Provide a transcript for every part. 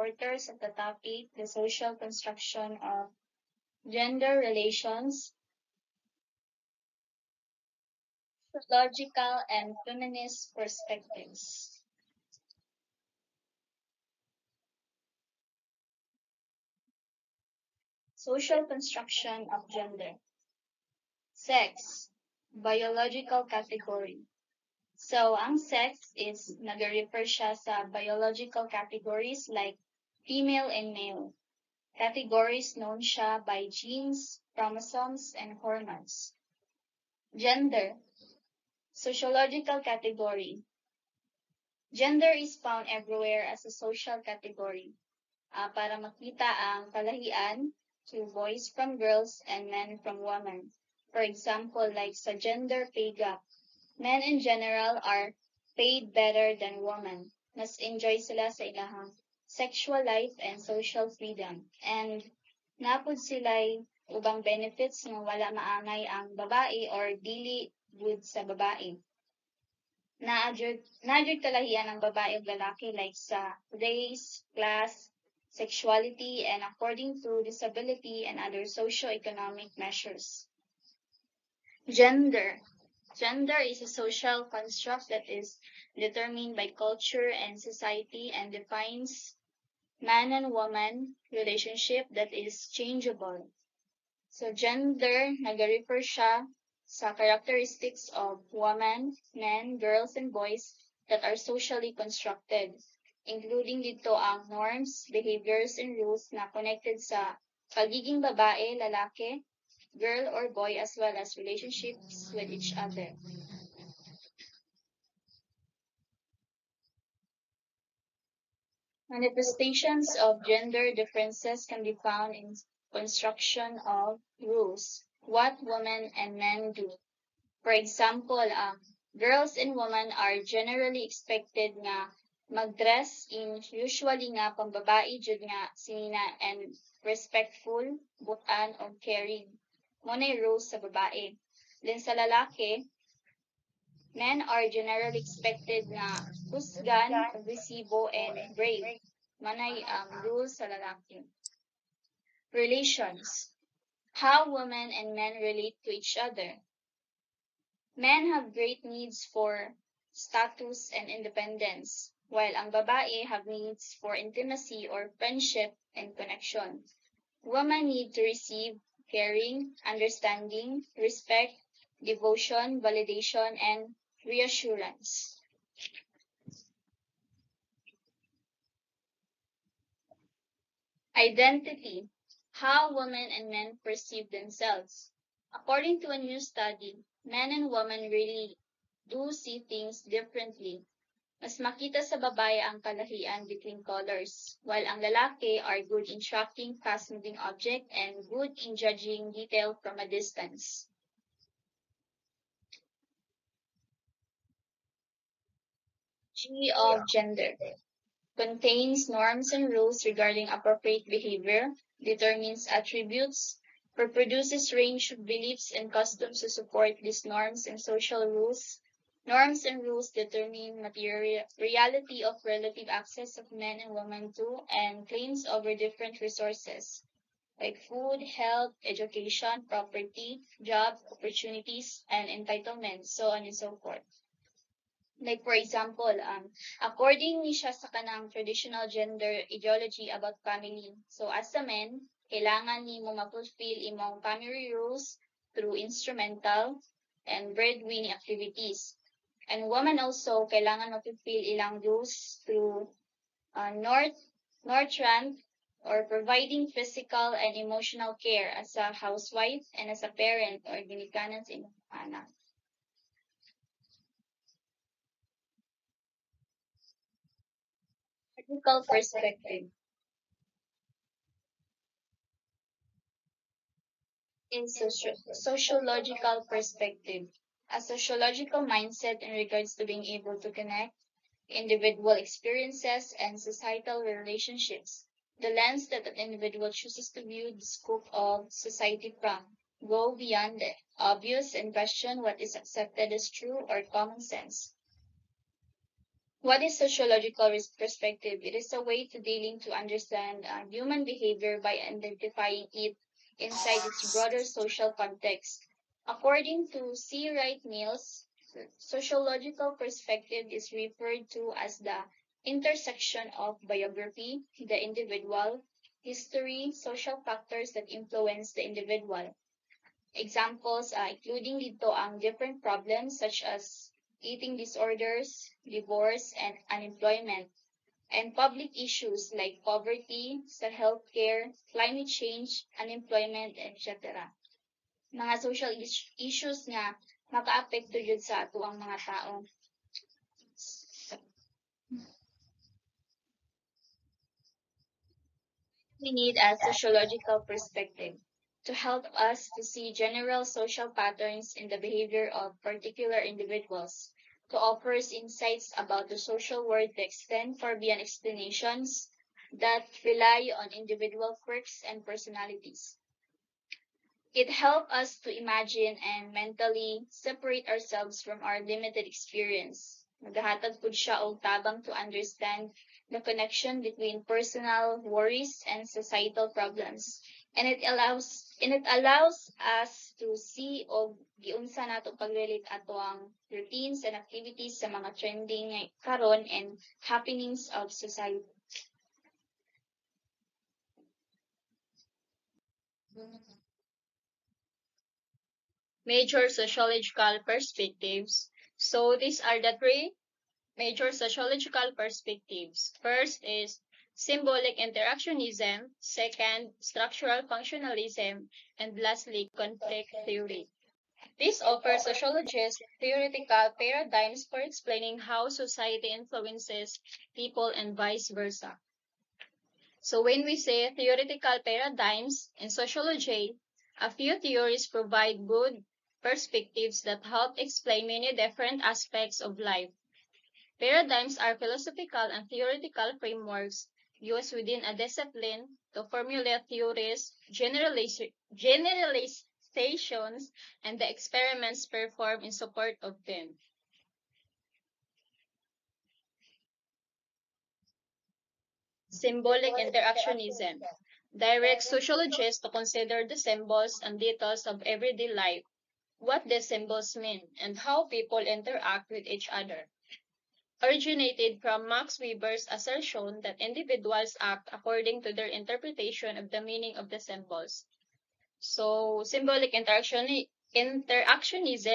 supporters of the topic, the social construction of gender relations, sociological and feminist perspectives. Social construction of gender. Sex, biological category. So, ang sex is nag-refer siya sa biological categories like female and male. Categories known siya by genes, chromosomes, and hormones. Gender, sociological category. Gender is found everywhere as a social category para makita ang kalahian to boys from girls and men from women. For example, like sa gender pay gap, men in general are paid better than women. Mas enjoy sila sa ilahang sexual life and social freedom. And napod sila'y ubang benefits nga wala maangay ang babae or dili good sa babae. Naadjud kalahian ang babae ug lalaki like sa race, class, sexuality, and according to disability and other socio-economic measures. Gender. Gender is a social construct that is determined by culture and society and defines man and woman relationship that is changeable. So gender, nag-refer siya sa characteristics of women, men, girls, and boys that are socially constructed, including dito ang norms, behaviors, and rules na connected sa pagiging babae, lalaki, girl, or boy, as well as relationships with each other. Manifestations of gender differences can be found in construction of rules, what women and men do. For example, girls and women are generally expected nga mag-dress in usually nga pambabae jud nga sinina and respectful, butan o caring. Munay rules sa babae. Then sa lalaki, men are generally expected na husgan, agresibo, and brave. Manay rules sa lalaki. Relations. How women and men relate to each other. Men have great needs for status and independence, while ang babae have needs for intimacy or friendship and connection. Women need to receive caring, understanding, respect, devotion, validation, and reassurance. Identity. How women and men perceive themselves. According to a new study, men and women really do see things differently. Mas makita sa babae ang kalahian between colors, while ang lalaki are good in tracking fast-moving object and good in judging detail from a distance. G of gender. Contains norms and rules regarding appropriate behavior, determines attributes, reproduces range of beliefs and customs to support these norms and social rules. Norms and rules determine reality of relative access of men and women to and claims over different resources like food, health, education, property, job, opportunities, and entitlements, so on and so forth. Like for example, according ni siya sa kanang traditional gender ideology about family. So as a man, kailangan ni mo ma-fulfill imong family rules through instrumental and breadwinning activities. And woman also, kailangan ma-fulfill ilang rules through nurturant or providing physical and emotional care as a housewife and as a parent or ginikanan sa imong anak. Sociological perspective. In sociological perspective, a sociological mindset in regards to being able to connect individual experiences and societal relationships. The lens that an individual chooses to view the scope of society from, go beyond the obvious and question what is accepted as true or common sense. What is sociological perspective? It is a way to dealing to understand human behavior by identifying it inside its broader social context. According to C. Wright Mills, sociological perspective is referred to as the intersection of biography, the individual, history, social factors that influence the individual. Examples including dito ang different problems such as eating disorders, divorce, and unemployment, and public issues like poverty, sa healthcare, climate change, unemployment, etc. Mga social issues nga makaapekto jud sa ato ang mga tao. We need a sociological perspective to help us to see general social patterns in the behavior of particular individuals, to offer us insights about the social world to extend far beyond explanations that rely on individual quirks and personalities. It helps us to imagine and mentally separate ourselves from our limited experience. Nagahatag po siya og tabang to understand the connection between personal worries and societal problems. And it allows us to see og giunsa nato pag-relate ato ang routines and activities sa mga trending karon and happenings of society. Major sociological perspectives. So these are the three major sociological perspectives. First is symbolic interactionism, second, structural functionalism, and lastly, conflict theory. These offer sociologists theoretical paradigms for explaining how society influences people and vice versa. So when we say theoretical paradigms in sociology, a few theories provide good perspectives that help explain many different aspects of life. Paradigms are philosophical and theoretical frameworks used within a discipline to formulate theories, generalizations, and the experiments performed in support of them. Symbolic interactionism directs sociologists to consider the symbols and details of everyday life, what these symbols mean, and how people interact with each other. Originated from Max Weber's assertion that individuals act according to their interpretation of the meaning of the symbols. So, symbolic interactionism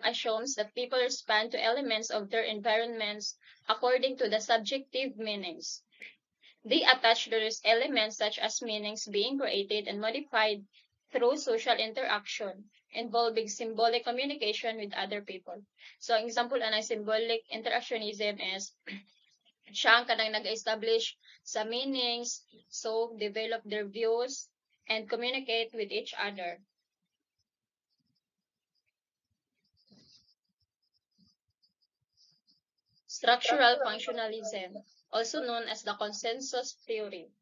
assumes that people respond to elements of their environments according to the subjective meanings. They attach those elements such as meanings being created and modified through social interaction involving symbolic communication with other people. So, ang example ng symbolic interactionism is siya ang kanang nag-establish sa meanings, so develop their views, and communicate with each other. Structural functionalism, also known as the consensus theory.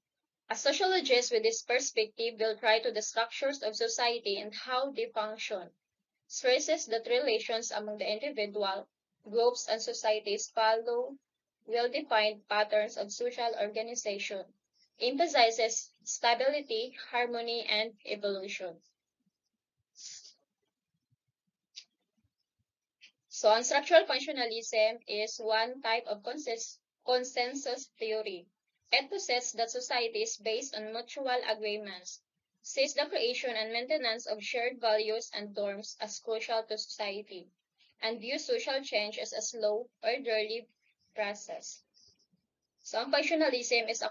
A sociologist with this perspective will try to the structures of society and how they function, stresses that relations among the individual, groups, and societies follow well-defined patterns of social organization, emphasizes stability, harmony, and evolution. So, ang structural functionalism is one type of consensus theory. It posits that society is based on mutual agreements, sees the creation and maintenance of shared values and norms as crucial to society, and views social change as a slow, orderly process. So, ang functionalism is a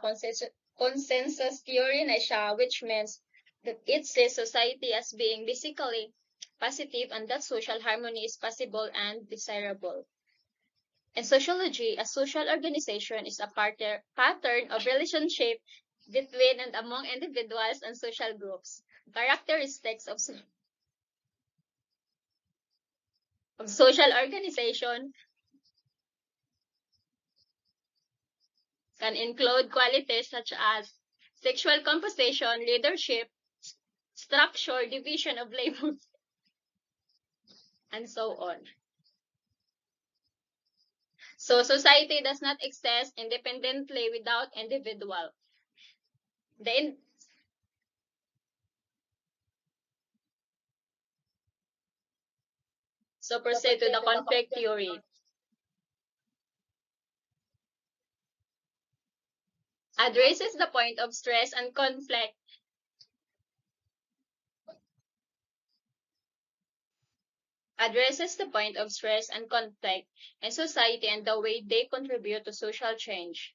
consensus theory na siya, which means that it sees society as being basically positive and that social harmony is possible and desirable. In sociology, a social organization is a pattern of relationship between and among individuals and social groups. Characteristics of social organization can include qualities such as sexual composition, leadership, structure, division of labor, and so on. So society does not exist independently without individual. The in- so proceed to the conflict theory. Addresses the point of stress and conflict. Addresses the point of stress and conflict in society and the way they contribute to social change.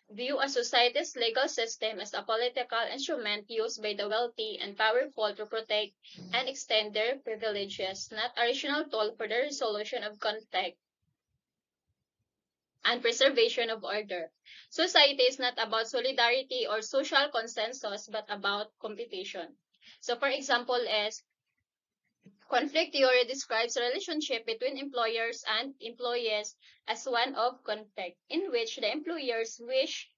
View a society's legal system as a political instrument used by the wealthy and powerful to protect and extend their privileges, not a rational tool for the resolution of conflict and preservation of order. Society is not about solidarity or social consensus, but about competition. So, for example, is conflict theory describes a relationship between employers and employees as one of conflict, in which the employers wish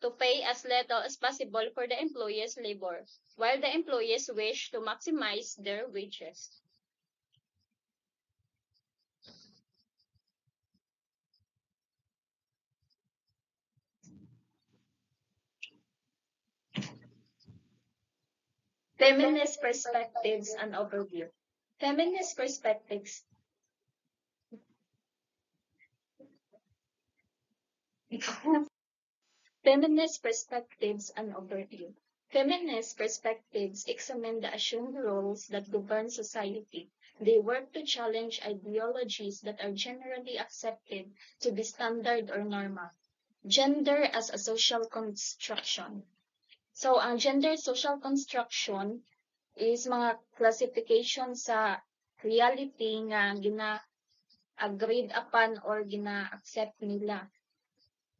to pay as little as possible for the employees' labor, while the employees wish to maximize their wages. Feminist perspectives and overview. Feminist perspectives. Feminist perspectives and overview. Feminist perspectives examine the assumed roles that govern society. They work to challenge ideologies that are generally accepted to be standard or normal. Gender as a social construction. So, ang gender social construction is mga classification sa reality nga gina-agreed upon or gina-accept nila.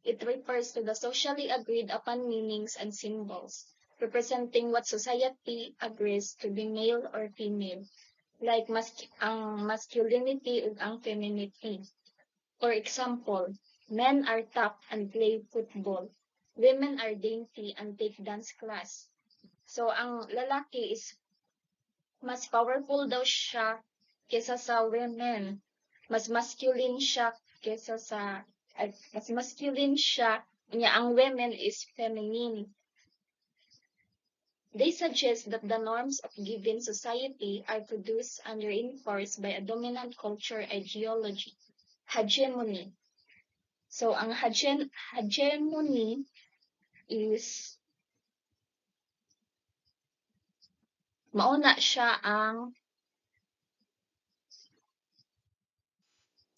It refers to the socially agreed upon meanings and symbols, representing what society agrees to be male or female, like ang masculinity ug ang femininity. For example, men are tough and play football. Women are dainty and take dance class. So, ang lalaki is mas powerful daw siya kesa sa women. Mas masculine siya kesa sa mas masculine siya, niya ang women is feminine. They suggest that the norms of given society are produced and reinforced by a dominant culture ideology, hegemony. So, ang hegemony is mauna siya ang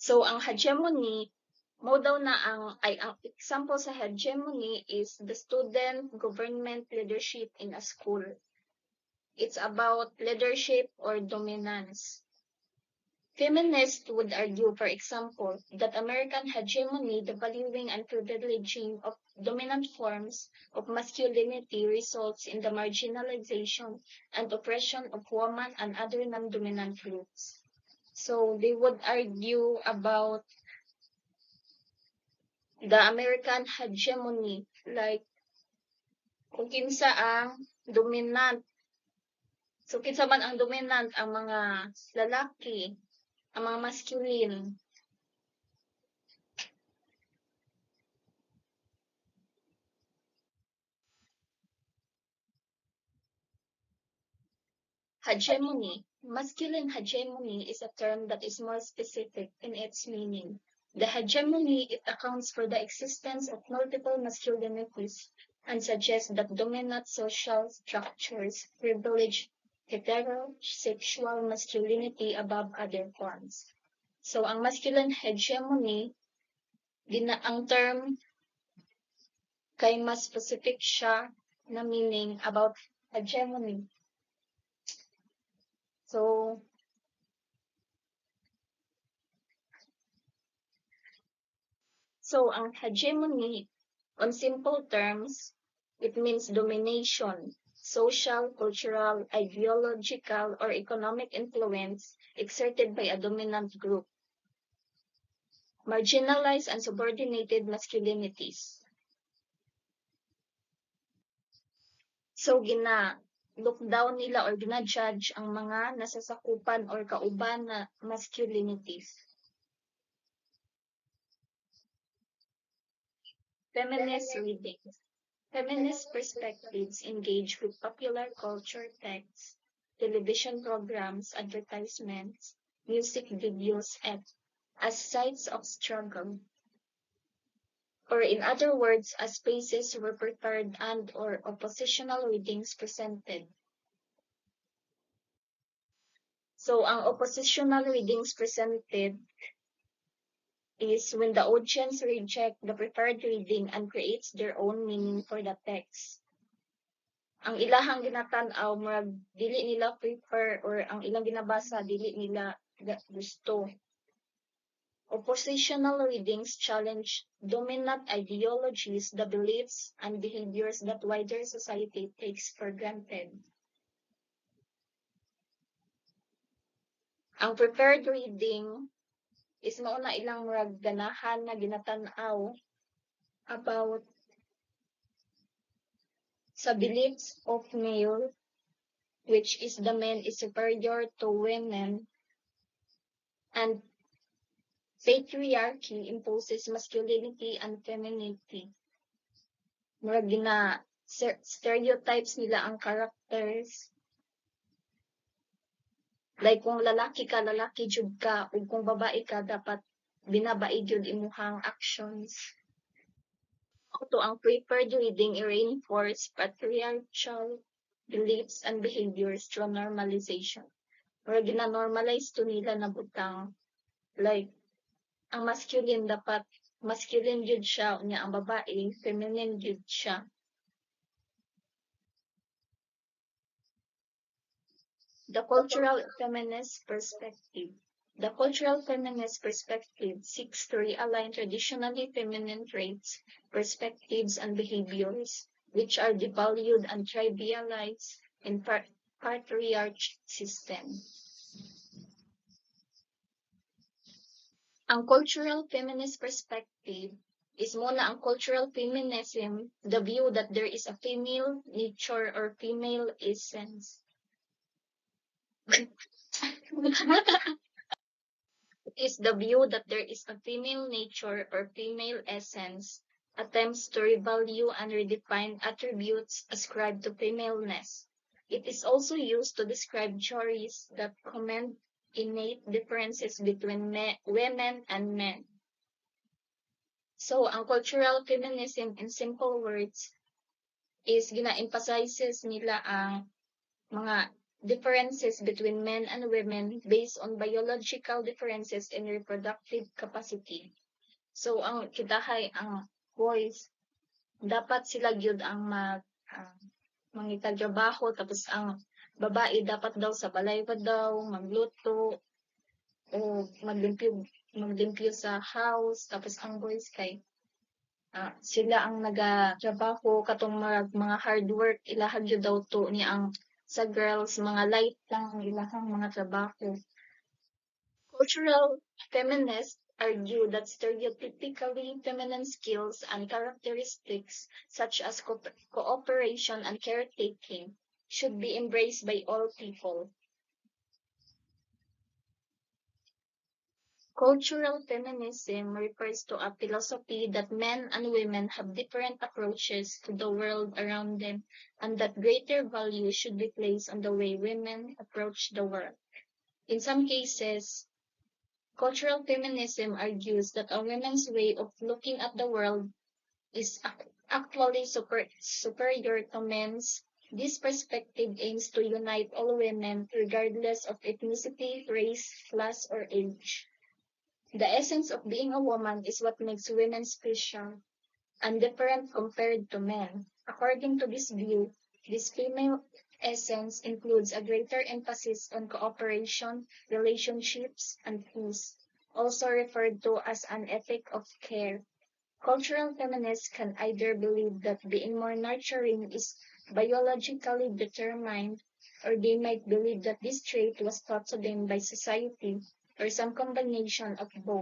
ang hegemony mo daw na ang example sa hegemony is the student government leadership in a school. It's about leadership or dominance. Feminists would argue, for example, that American hegemony, the valuing and privileging of dominant forms of masculinity, results in the marginalization and oppression of women and other non-dominant groups. So they would argue about the American hegemony, like kung kinsa ang dominant. So kinsa man ang dominant, ang mga lalaki, ang mga masculine. Hegemony. Masculine hegemony is a term that is more specific in its meaning. The hegemony, it accounts for the existence of multiple masculinities and suggests that dominant social structures privilege heterosexual masculinity above other forms. So, ang masculine hegemony, ang term kay mas specific siya na meaning about hegemony. So, ang hegemony, on simple terms, it means domination, social, cultural, ideological, or economic influence exerted by a dominant group, marginalized and subordinated masculinities. So, look down nila or gina-judge ang mga nasasakupan or kauban na masculinities. Feminist reading. Feminist perspectives engage with popular culture texts, television programs, advertisements, music videos, and as sites of struggle, or in other words, as spaces where prepared and or oppositional readings presented. So, ang oppositional readings presented is when the audience reject the prepared reading and creates their own meaning for the text. Ang ilahang ginatan-aw murag dili nila prefer or ang ilang ginabasa dili nila gusto. Oppositional readings challenge dominant ideologies, the beliefs and behaviors that wider society takes for granted. Ang prepared reading is mauna ilang murag ganahan na ginatan-aw about sa beliefs of male, which is the man is superior to women, and patriarchy imposes masculinity and femininity. Murag gina stereotypes nila ang characters. Like kung lalaki ka, lalaki jud ka, ug kung babae ka, dapat binabae jud imuhang actions. Ito ang prepared reading reinforce patriarchal beliefs and behaviors through normalization. Murag gina-normalize to nila na butang like ang masculine dapat masculine jud siya, unya ang babae feminine jud siya. The cultural feminist perspective. The cultural feminist perspective seeks to realign traditionally feminine traits, perspectives, and behaviors, which are devalued and trivialized in patriarch system. Ang cultural feminist perspective is muna ang cultural feminism, the view that there is a female nature or female essence. Is the view that there is a female nature or female essence, attempts to revalue and redefine attributes ascribed to femaleness. It is also used to describe theories that comment innate differences between women and men. So, ang cultural feminism in simple words is gina-emphasizes nila ang mga differences between men and women based on biological differences in reproductive capacity. So, ang kitahay ang boys, dapat sila gyud ang mangitatrabaho, tapos ang babae dapat daw sa balay pa daw, magluto, o maglimpyo sa house, tapos ang boys kay sila ang nagatrabaho, katong mga hard work, ilahag yun daw to ni ang sa girls, mga light lang ang ilahang mga trabaho. Cultural feminists argue that stereotypically feminine skills and characteristics such as cooperation and caretaking should be embraced by all people. Cultural feminism refers to a philosophy that men and women have different approaches to the world around them, and that greater value should be placed on the way women approach the world. In some cases, cultural feminism argues that a woman's way of looking at the world is actually superior to men's. This perspective aims to unite all women regardless of ethnicity, race, class, or age. The essence of being a woman is what makes women special and different compared to men. According to this view, this female essence includes a greater emphasis on cooperation, relationships, and peace, also referred to as an ethic of care. Cultural feminists can either believe that being more nurturing is biologically determined, or they might believe that this trait was taught to them by society, or some combination of both.